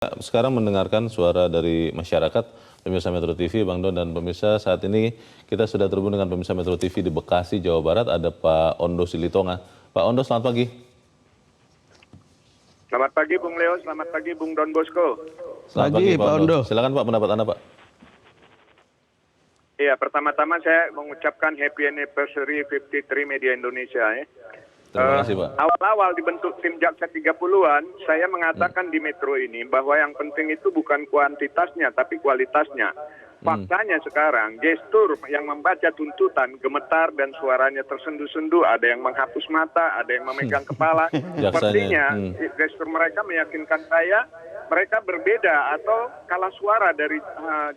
Sekarang mendengarkan suara dari masyarakat, pemirsa Metro TV, Bang Don, dan pemirsa saat ini kita sudah terhubung dengan pemirsa Metro TV di Bekasi, Jawa Barat, ada Pak Ondo Silitonga. Pak Ondo, selamat pagi. Selamat pagi Bung Leo, selamat pagi Bung Don Bosco. Selamat pagi Pak Ondo. Silakan Pak, pendapat Anda Pak. Iya, pertama-tama saya mengucapkan happy anniversary 53 Media Indonesia ya. Terima kasih Pak. Awal-awal dibentuk tim Jaksa 30-an, saya mengatakan di Metro ini bahwa yang penting itu bukan kuantitasnya, tapi kualitasnya. Faktanya sekarang, gestur yang membaca tuntutan, gemetar dan suaranya tersendu-sendu, ada yang menghapus mata, ada yang memegang kepala. Sepertinya gestur mereka meyakinkan saya, mereka berbeda atau kalah suara dari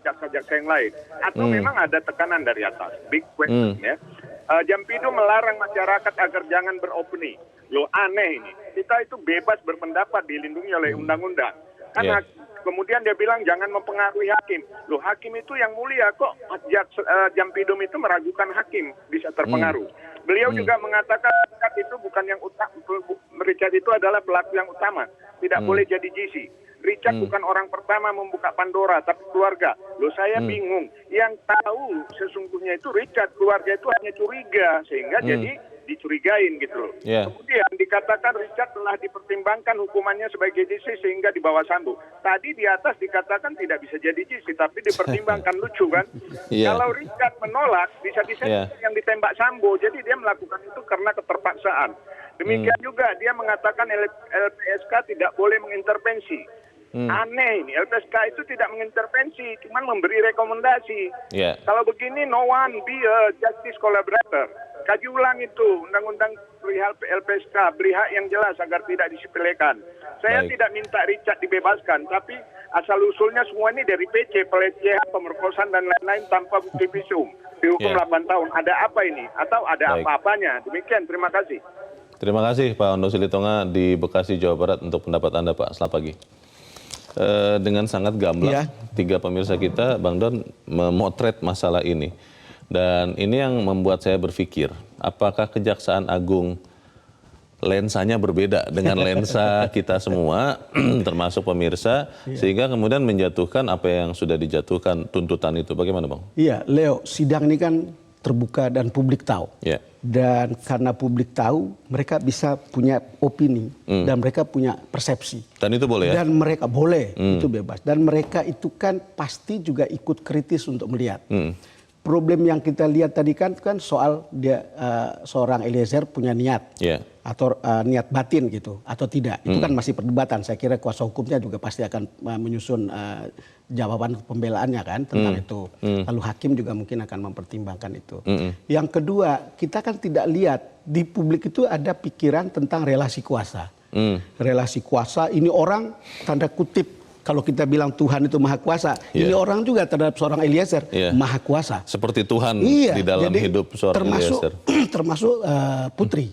jaksa-jaksa yang lain. Atau memang ada tekanan dari atas, big question ya. Jampido melarang masyarakat agar jangan beropini. Loh aneh ini. Kita itu bebas berpendapat dilindungi oleh undang-undang. Karena kemudian dia bilang jangan mempengaruhi hakim. Loh hakim itu yang mulia kok. Jampido itu meragukan hakim bisa terpengaruh. Beliau juga mengatakan Richard itu bukan yang utama. Richard itu adalah pelaku yang utama. Tidak boleh jadi GC. Richard bukan orang pertama membuka Pandora, tapi keluarga. Loh saya bingung. Yang tahu sesungguhnya itu Richard, keluarga itu hanya curiga. Sehingga jadi dicurigain gitu loh. Kemudian dikatakan Richard telah dipertimbangkan hukumannya sebagai GC sehingga dibawa Sambo. Tadi di atas dikatakan tidak bisa jadi GC, tapi dipertimbangkan. Lucu kan? Kalau Richard menolak, bisa-bisa yang ditembak Sambo. Jadi dia melakukan itu karena keterpaksaan. Demikian juga dia mengatakan LPSK tidak boleh mengintervensi. Aneh ini, LPSK itu tidak mengintervensi, cuma memberi rekomendasi. Kalau begini, no one be a justice collaborator. Kaji ulang itu, undang-undang perihal LPSK, beri hak yang jelas agar tidak disepelekan. Saya tidak minta Richard dibebaskan, tapi asal-usulnya semua ini dari PC, pelecehan, pemerkosaan, dan lain-lain tanpa bukti visum. Dihukum 8 tahun. Ada apa ini? Atau ada apa-apanya? Demikian, terima kasih. Terima kasih Pak Ondo Silitonga di Bekasi, Jawa Barat untuk pendapat Anda Pak. Selamat pagi. Dengan sangat gamblang, tiga pemirsa kita, Bang Don, memotret masalah ini. Dan ini yang membuat saya berpikir, apakah Kejaksaan Agung lensanya berbeda dengan lensa kita semua, termasuk pemirsa, sehingga kemudian menjatuhkan apa yang sudah dijatuhkan tuntutan itu. Bagaimana Bang? Iya, Leo, sidang ini kan terbuka dan publik tahu. Dan karena publik tahu, mereka bisa punya opini dan mereka punya persepsi. Dan itu boleh ya? Dan mereka boleh, itu bebas. Dan mereka itu kan pasti juga ikut kritis untuk melihat. Problem yang kita lihat tadi kan soal dia seorang Eliezer punya niat atau niat batin gitu atau tidak. Itu kan masih perdebatan. Saya kira kuasa hukumnya juga pasti akan menyusun jawaban pembelaannya kan tentang itu. Lalu hakim juga mungkin akan mempertimbangkan itu. Yang kedua, kita kan tidak lihat di publik itu ada pikiran tentang relasi kuasa. Relasi kuasa ini orang tanda kutip. Kalau kita bilang Tuhan itu maha kuasa, ini orang juga terhadap seorang Eliezer maha kuasa. Seperti Tuhan di dalam hidup seorang Eliezer. Termasuk putri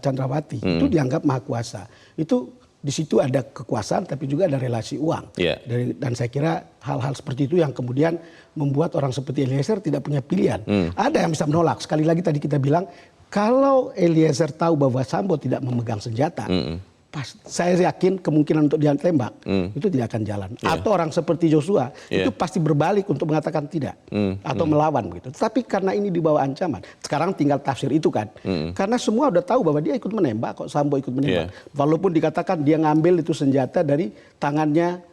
Chandrawati itu dianggap maha kuasa. Itu di situ ada kekuasaan, tapi juga ada relasi uang. Dan saya kira hal-hal seperti itu yang kemudian membuat orang seperti Eliezer tidak punya pilihan. Ada yang bisa menolak. Sekali lagi tadi kita bilang, kalau Eliezer tahu bahwa Sambo tidak memegang senjata, saya yakin kemungkinan untuk dia tembak itu tidak akan jalan. Atau orang seperti Joshua itu pasti berbalik untuk mengatakan tidak atau melawan gitu. Tapi karena ini di bawah ancaman, sekarang tinggal tafsir itu kan. Karena semua udah tahu bahwa dia ikut menembak, kok Sambo ikut menembak. Walaupun dikatakan dia ngambil itu senjata dari tangannya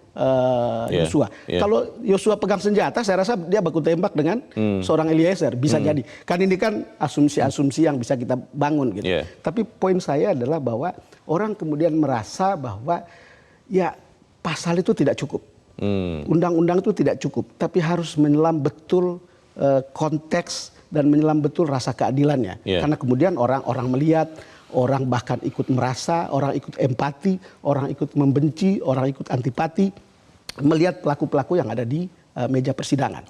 Joshua. Kalau Joshua pegang senjata, saya rasa dia baku tembak dengan seorang Eliezer, bisa jadi. Kan ini kan asumsi-asumsi yang bisa kita bangun gitu. Tapi poin saya adalah bahwa orang kemudian merasa bahwa ya pasal itu tidak cukup, undang-undang itu tidak cukup, tapi harus menyelam betul konteks dan menyelam betul rasa keadilannya. Karena kemudian orang melihat, orang bahkan ikut merasa, orang ikut empati, orang ikut membenci, orang ikut antipati, melihat pelaku-pelaku yang ada di meja persidangan.